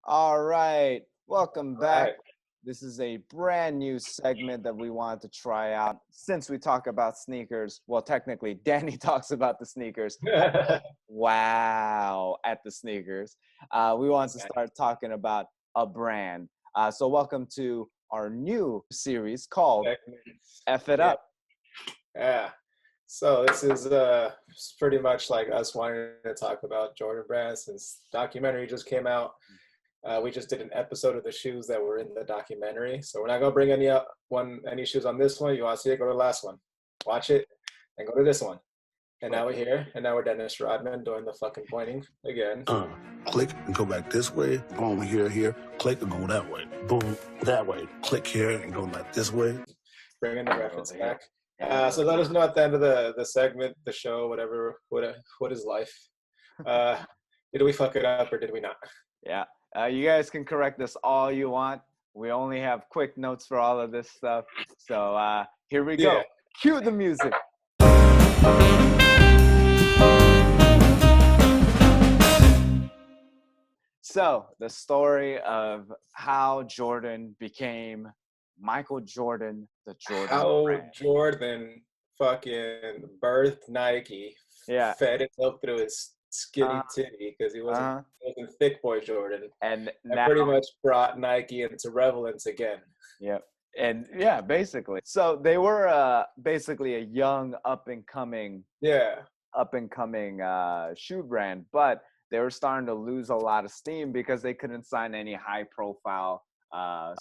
All right, welcome back. Right. This is a brand new segment that we wanted to try out since we talk about sneakers. Well, technically, Danny talks about the sneakers. I go, wow, at the sneakers. We want to start talking about a brand. So, welcome to our new series called F It Yeah, Up. yeah. So this is pretty much like us wanting to talk about Jordan Brand since documentary just came out. We just did an episode of the shoes that were in the documentary, so we're not gonna bring any shoes on this one. You want to see it? Go to the last one, watch it, and go to this one. And now we're here, and now we're Dennis Rodman doing the fucking pointing again. Click and go back this way. Boom, here. Click and go that way. Boom, that way. Click here and go back this way. Bringing the reference Oh, yeah. back. So let us know at the end of the segment, the show, whatever. What is life? Did we fuck it up or did we not? Yeah. You guys can correct us all you want. We only have quick notes for all of this stuff. So here we go. Yeah. Cue the music. So the story of how Jordan became Michael Jordan, the Jordan How brand. Jordan fucking birthed Nike, Yeah. fed it up through his skinny titty because he wasn't thick boy Jordan. And That now, pretty much brought Nike into relevance again. yeah. And yeah, basically. So they were basically a young up and coming Yeah. shoe brand, but they were starting to lose a lot of steam because they couldn't sign any high profile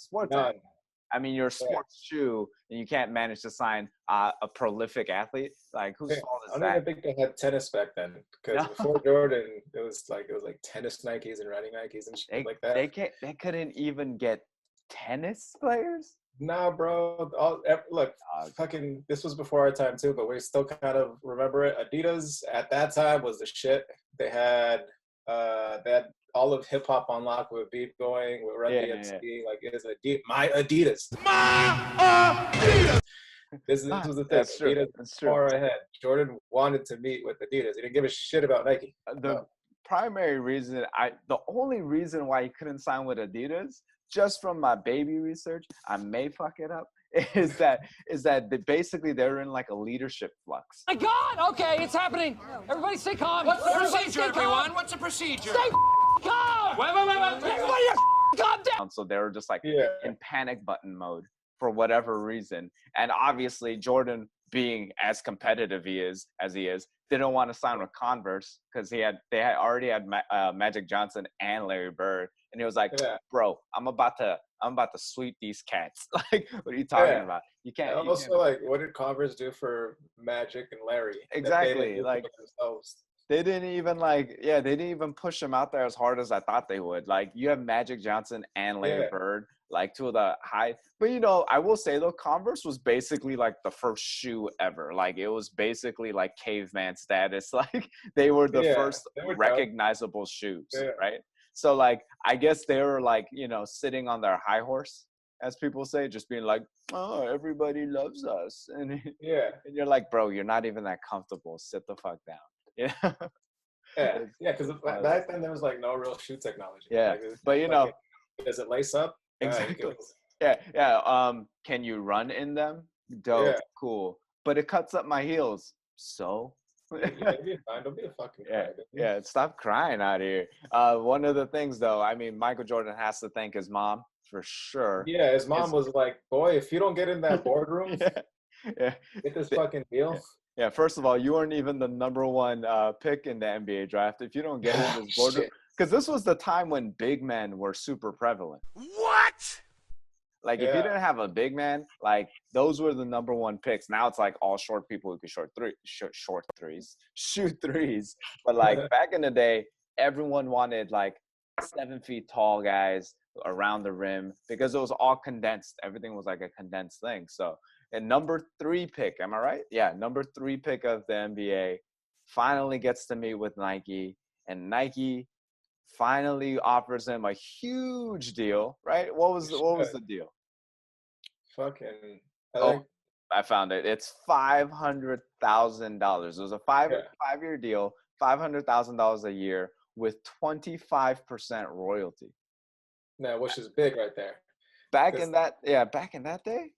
sports None. athlete. I mean, you're a sports shoe and you can't manage to sign a prolific athlete. Like, whose Yeah. fault I is don't that? even think they had tennis back then because No. before Jordan, it was like tennis Nikes and running Nikes and shit like that. They couldn't even get tennis players. Nah, bro. Look, fucking. This was before our time too, but we still kind of remember it. Adidas at that time was the shit. They had all of hip hop on lock with Beat Going, with Run DMC. Like it is my Adidas. This was the thing. That's true. Adidas That's true. far ahead. Jordan wanted to meet with Adidas. He didn't give a shit about Nike. The primary reason the only reason why he couldn't sign with Adidas, just from my baby research, I may fuck it up, is that basically they're in like a leadership flux. My God! Okay, it's happening. Everybody stay calm. What's the Everybody procedure, stay calm. everyone? What's the procedure? Stay calm. Wait. Everybody calm down. So they were just like in panic button mode for whatever reason. And obviously Jordan, being as competitive as he is, didn't want to sign with Converse because they had already had Magic Johnson and Larry Bird, and he was like, "Bro, I'm about to sweep these cats." Like, what are you talking about? You can't. Like, what did Converse do for Magic and Larry? Exactly. Like, they didn't even push him out there as hard as I thought they would. Like, you have Magic Johnson and Larry Bird, like two of the high. But I will say though, Converse was basically like the first shoe ever. Like, it was basically like caveman status. Like, they were the first recognizable shoes, right? So like, I guess they were like, sitting on their high horse, as people say, just being like, "Oh, everybody loves us," and you're like, "Bro, you're not even that comfortable. Sit the fuck down." Yeah. Because back then there was like no real shoe technology. Yeah, but does it lace up? Exactly. Yeah. Can you run in them? Dope. Yeah. Cool. But it cuts up my heels. So. Don't be a fucking cry. Yeah. Stop crying out here. One of the things though, I mean, Michael Jordan has to thank his mom for sure. Yeah, his mom was like, "Boy, if you don't get in that boardroom, get this fucking deal." Yeah, first of all, you weren't even the number one pick in the NBA draft. If you don't get in this boardroom, because this was the time when big men were super prevalent. What? Like, if you didn't have a big man, like, those were the number one picks. Now it's like all short people who can shoot threes. But like back in the day, everyone wanted like 7 feet tall guys around the rim because it was all condensed. Everything was like a condensed thing. So, and number 3 pick, am I right? Yeah, number 3 pick of the NBA finally gets to meet with Nike, and Nike finally offers him a huge deal, right? What was the deal? Fucking. I found it. It's $500,000. It was a five-year deal, $500,000 a year with 25% royalty. No, which is big right there. Back 'Cause- in that day.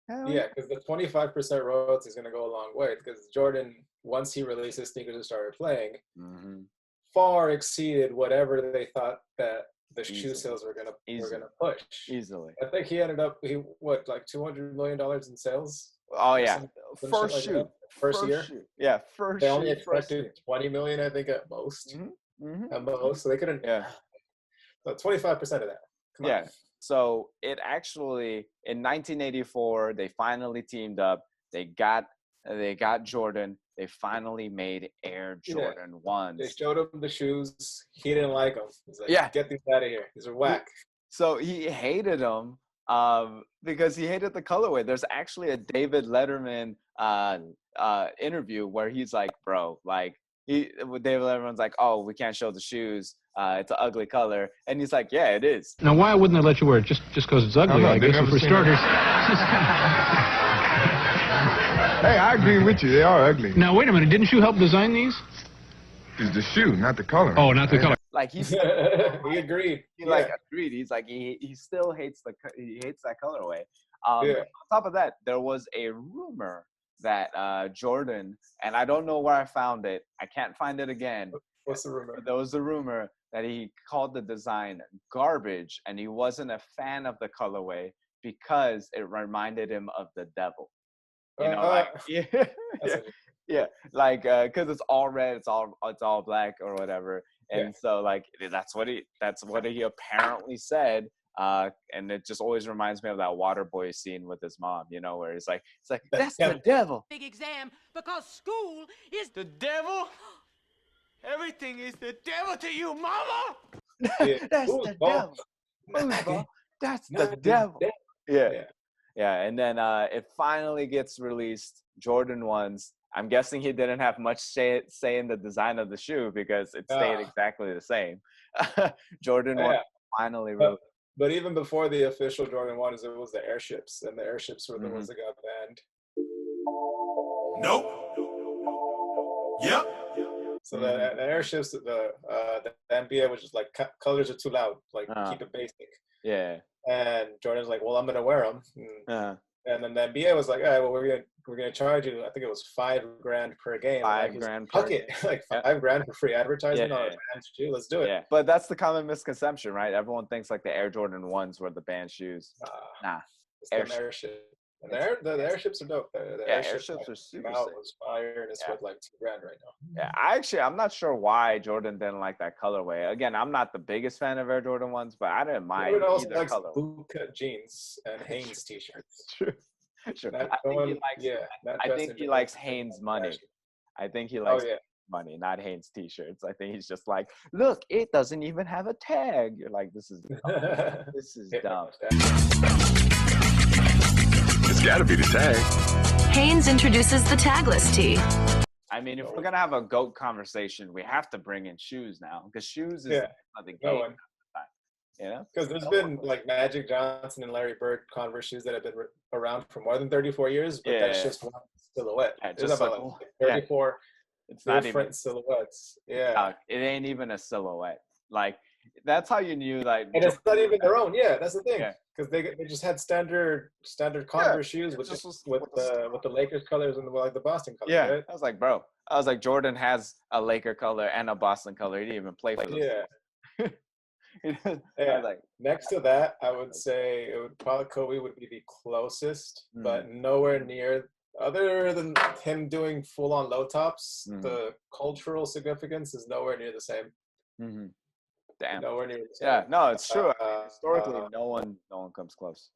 Hell Yeah, because the 25% royalty is going to go a long way. Because Jordan, once he released his sneakers and started playing, Mhm. far exceeded whatever they thought that the shoe Easily. sales were gonna Easily. push. Easily. I think he ended up like $200 million in sales. Oh or yeah, some shit first like shoe, that. First year. shoe. Yeah, first They only shoe, first expected year. 20 million, I think, at most. Mhm. At most, so they couldn't. Yeah. So 25% of that. Come Yeah. on. So it actually in 1984 they finally teamed up. They got Jordan. They finally made Air Yeah. Jordan They ones. showed him the shoes. He didn't like them. He's like, Yeah. get these out of here. These are whack. So he hated them because he hated the colorway. There's actually a David Letterman interview where he's like, bro, like David Letterman's like, oh, we can't show the shoes. It's an ugly color, and he's like, yeah, it is. Now, why wouldn't they let you wear it? Just because it's ugly, I guess, for starters. Hey, I agree with you. They are ugly. Now, wait a minute. Didn't you help design these? It's the shoe, not the color. Oh, not the color. Like he's He agreed. he like agreed. He's like he still hates he hates that colorway. On top of that, there was a rumor that Jordan, and I don't know where I found it. I can't find it again. What's the rumor? There was a rumor that he called the design garbage, and he wasn't a fan of the colorway because it reminded him of the devil. You know, like yeah, like because it's all red, it's all black or whatever, and so like that's what he apparently said. And it just always reminds me of that Waterboy scene with his mom, you know, where it's like that's the devil. Big exam because school is the devil. Everything is the devil to you, mama. That's the devil. Foosball. That's the devil. Yeah. And then it finally gets released. Jordan 1s. I'm guessing he didn't have much say in the design of the shoe because it stayed exactly the same. Jordan 1 finally released. But even before the official Jordan 1s, it was the airships, and the airships were the ones that got banned. Nope. Yep. So the airships, the NBA was just like colors are too loud, like keep it basic. Yeah. And Jordan's like, well, I'm gonna wear them. And then the NBA was like, all right, well, we're gonna charge you. I think it was $5,000 per game. $5,000 per game. Like $5,000 for free advertising on a banned shoe. Let's do it. Yeah, but that's the common misconception, right? Everyone thinks like the Air Jordan 1s were the banned shoes. Nah. It's the airship. And the airships are dope. The airships are super sick. Was fire, and it's worth like $2,000 right now. Yeah, I'm not sure why Jordan didn't like that colorway. Again, I'm not the biggest fan of Air Jordan 1s, but I didn't mind Jordan also either likes color. bootcut jeans and Hanes t-shirts. True. I think he likes Hanes money. I think he likes money, not Hanes t-shirts. I think he's just like, look, it doesn't even have a tag. You're like, this is dumb. This is dumb. It's got to be the tag. Hanes introduces the tagless tee. I mean, if we're gonna have a GOAT conversation, we have to bring in shoes now because shoes is the game. You know, because there's been like Magic Johnson and Larry Bird Converse shoes that have been around for more than 34 years, but that's just one silhouette. There's about like 34 different silhouettes. Yeah, it ain't even a silhouette. Like that's how you knew. Like, and it's not even their own. Yeah, that's the thing. Because they just had standard Converse shoes with the Lakers colors and the Boston colors. Yeah, right? I was like, bro. I was like, Jordan has a Laker color and a Boston color. He didn't even play for them. Like, next to that, I would say it would probably Kobe would be the closest, but nowhere near. Other than him doing full-on low tops, the cultural significance is nowhere near the same. Damn. Nowhere near the same. Yeah, no, it's true. Historically, no one comes close.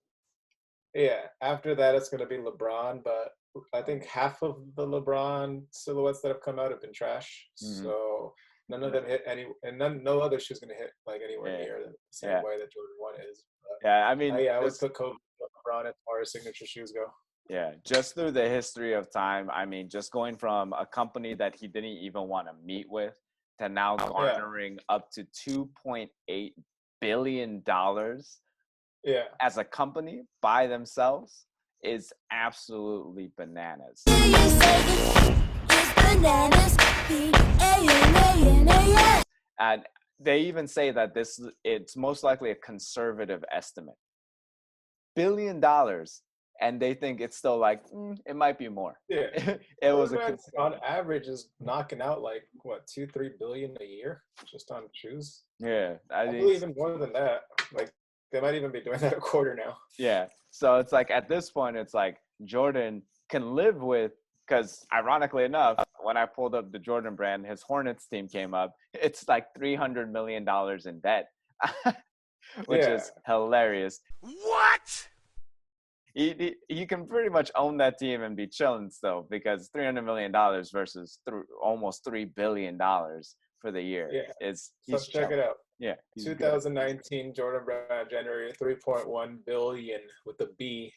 Yeah. After that, it's going to be LeBron, but I think half of the LeBron silhouettes that have come out have been trash. So none of them hit any, and no other shoe's going to hit like anywhere near the same way that Jordan 1 is. But, I mean, I always put Kobe and LeBron as far as signature shoes go. Yeah, just through the history of time, I mean, just going from a company that he didn't even want to meet with to now garnering up to $2.8 billion as a company by themselves is absolutely bananas. And they even say that it's most likely a conservative estimate. $1 billion, and they think it's still like it might be more. Yeah. It was on average is knocking out like what 2-3 billion a year just on shoes. Yeah, I believe even more than that. Like they might even be doing that a quarter now. Yeah, so it's like at this point, it's like Jordan can live with, because ironically enough, when I pulled up the Jordan brand, his Hornets team came up. It's like $300 million in debt, which is hilarious. What? He can pretty much own that team and be chilling still, because $300 million versus almost $3 billion for the year. Yeah. He's check it out. Yeah. 2019 Jordan Brand generated 3.1 billion with a B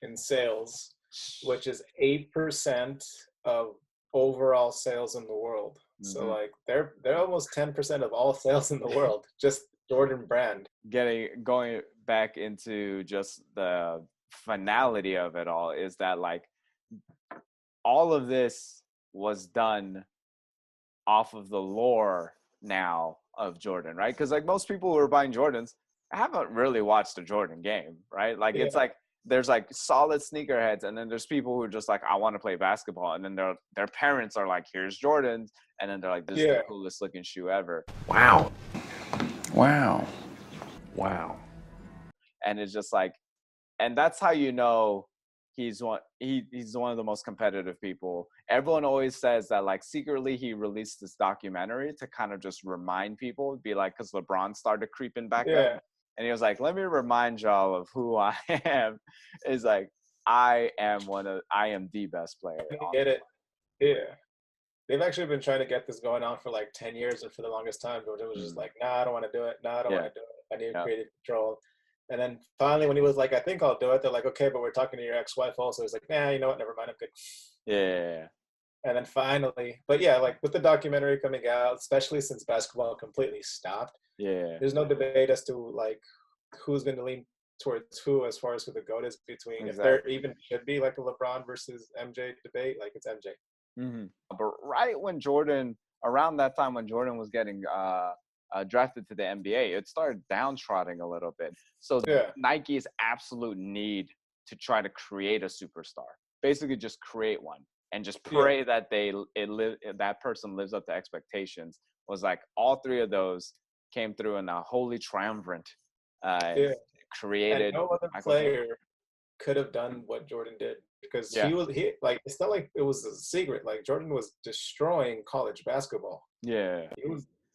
in sales, which is 8% of overall sales in the world. Mm-hmm. So like they're almost 10% of all sales in the world, just Jordan Brand. Going back into just the finality of it all is that like all of this was done off of the lore now of Jordan, right? Because like most people who are buying Jordans haven't really watched a Jordan game, right? Like it's like there's like solid sneakerheads, and then there's people who are just like, I want to play basketball, and then their parents are like, here's Jordans, and then they're like, this is the coolest looking shoe ever. Wow. And it's just like, and that's how you know he's one of the most competitive people. Everyone always says that like secretly he released this documentary to kind of just remind people, be like, because LeBron started creeping back up, and he was like, let me remind y'all of who I am. Is like, I am the best player. Get it? Yeah. They've actually been trying to get this going on for like 10 years, and for the longest time, Jordan was just like, nah, I don't want to do it. Nah, I don't want to do it. I need creative control. And then finally, when he was like, I think I'll do it, they're like, okay, but we're talking to your ex-wife also. He's like, nah, you know what? Never mind. I'm good. Yeah. And then finally, but yeah, like with the documentary coming out, especially since basketball completely stopped, there's no debate as to like who's going to lean towards who as far as who the GOAT is between. If there even should be like a LeBron versus MJ debate, like it's MJ. Mm-hmm. But right when around that time when Jordan was getting drafted to the NBA, it started downtrodden a little bit. So Nike's absolute need to try to create a superstar, basically just create one and just pray that that person lives up to expectations, was like all three of those came through in a holy triumvirate. Created. And no other player could have done what Jordan did, because he like, it's not like it was a secret. Like Jordan was destroying college basketball. Yeah.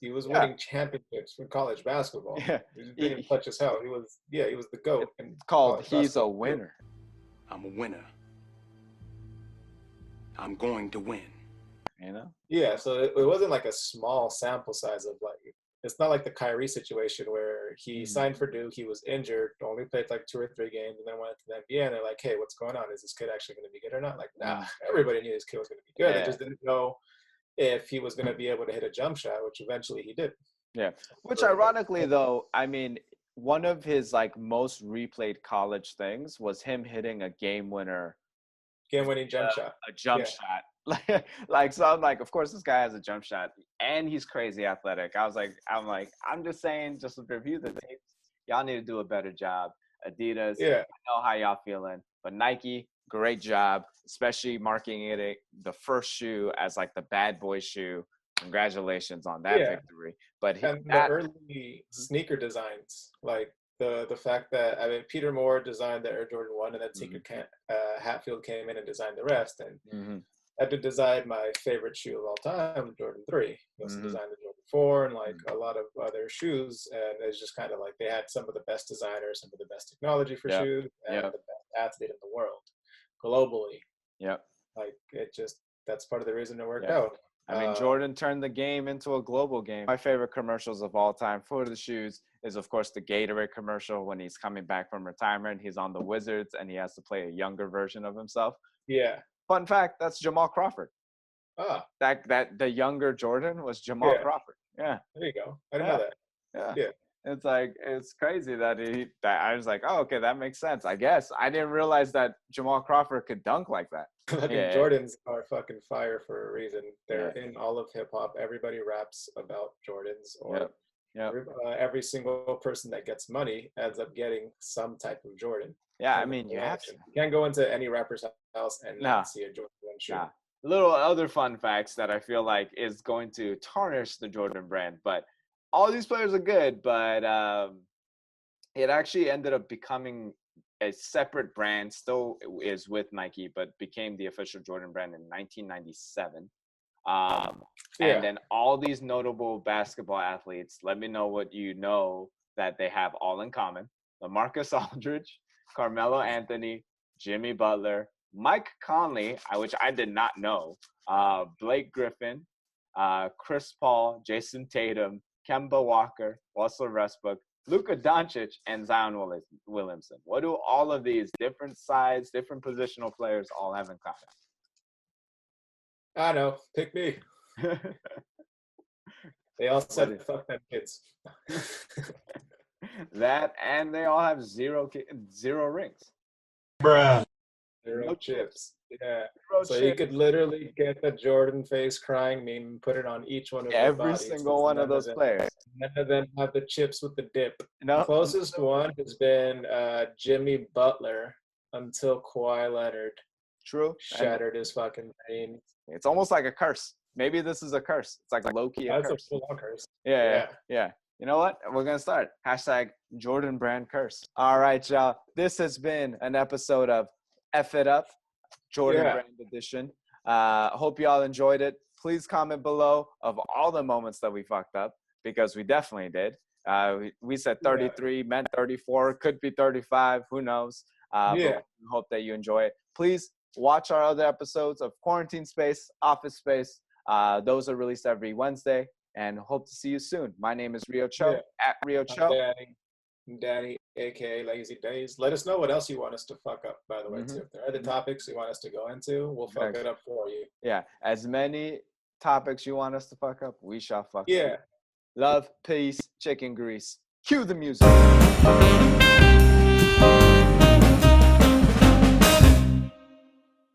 He was winning championships in college basketball. Yeah. He didn't touch his hell. He was the GOAT. It's called he's a winner. I'm a winner. I'm going to win. You know? Yeah, so it wasn't like a small sample size of like, it's not like the Kyrie situation where he signed for Duke, he was injured, only played like 2 or 3 games, and then went to the NBA, and they're like, hey, what's going on? Is this kid actually going to be good or not? Like, nah, everybody knew this kid was going to be good. They just didn't know if he was going to be able to hit a jump shot, which eventually he did. Yeah, which ironically, though, I mean, one of his like most replayed college things was him hitting a game-winning jump shot. A jump shot. Like, so I'm like, of course this guy has a jump shot and he's crazy athletic. I'm just saying, just to review the tapes, y'all need to do a better job. Adidas, I know how y'all feeling, but Nike, great job, especially marking it the first shoe as like the bad boy shoe. Congratulations on that victory. But the early sneaker designs, like the fact that, I mean, Peter Moore designed the Air Jordan 1, and then Tinker Hatfield came in and designed the rest, and had to design my favorite shoe of all time, Jordan 3. He also designed the Jordan 4 and like a lot of other shoes, and it's just kind of like they had some of the best designers, some of the best technology for shoes, and the best athlete in the world globally. Like that's part of the reason it worked out. I mean, Jordan turned the game into a global game. My favorite commercials of all time for the shoes is, of course, the Gatorade commercial when he's coming back from retirement. He's on the Wizards and he has to play a younger version of himself. Yeah. Fun fact, that's Jamal Crawford. That the younger Jordan was Jamal Crawford. Yeah. There you go. I didn't know that. Yeah. It's like it's crazy that I was like, oh, okay, that makes sense. I guess I didn't realize that Jamal Crawford could dunk like that. Fucking Yeah. Jordans are fucking fire for a reason. They're Yeah. in all of hip hop. Everybody raps about Jordans, or Yep. every single person that gets money ends up getting some type of Jordan. Yeah, I mean, you have to. You can't go into any rapper's house and not see a Jordan shoe. Nah. Little other fun facts that I feel like is going to tarnish the Jordan brand, but all these players are good, but it actually ended up becoming a separate brand. Still is with Nike, but became the official Jordan brand in 1997. And then all these notable basketball athletes, let me know what you know that they have all in common. LaMarcus Aldridge, Carmelo Anthony, Jimmy Butler, Mike Conley, which I did not know, Blake Griffin, Chris Paul, Jason Tatum, Kemba Walker, Russell Westbrook, Luka Doncic, and Zion Williamson. What do all of these different size, different positional players all have in common? I know. Pick me. They all said fuck them kids. That, and they all have zero rings. Bruh. No Zero chips. Yeah. So chips. you could literally get the Jordan face crying meme and put it on each one of their Every bodies. single one of those players. None of them have the chips with the dip. No. Closest one has been Jimmy Butler until Kawhi Leonard shattered his fucking brain. It's almost like a curse. Maybe this is a curse. It's like a low-key curse. That's a full-on curse. Yeah. You know what? We're going to start. Hashtag Jordan brand curse. All right, y'all. This has been an episode of F It Up, Jordan brand edition. Hope y'all enjoyed it. Please comment below of all the moments that we fucked up, because we definitely did. We said 33, meant 34, could be 35. Who knows? But we hope that you enjoy it. Please watch our other episodes of Quarantine Space, Office Space. Those are released every Wednesday, and hope to see you soon. My name is Rio Cho, at Rio Cho. Danny, aka Lazy Days. Let us know what else you want us to fuck up, by the way, too. If there are other topics you want us to go into, we'll fuck it up for you. Yeah, as many topics you want us to fuck up, we shall fuck up. Love, peace, chicken grease. Cue the music.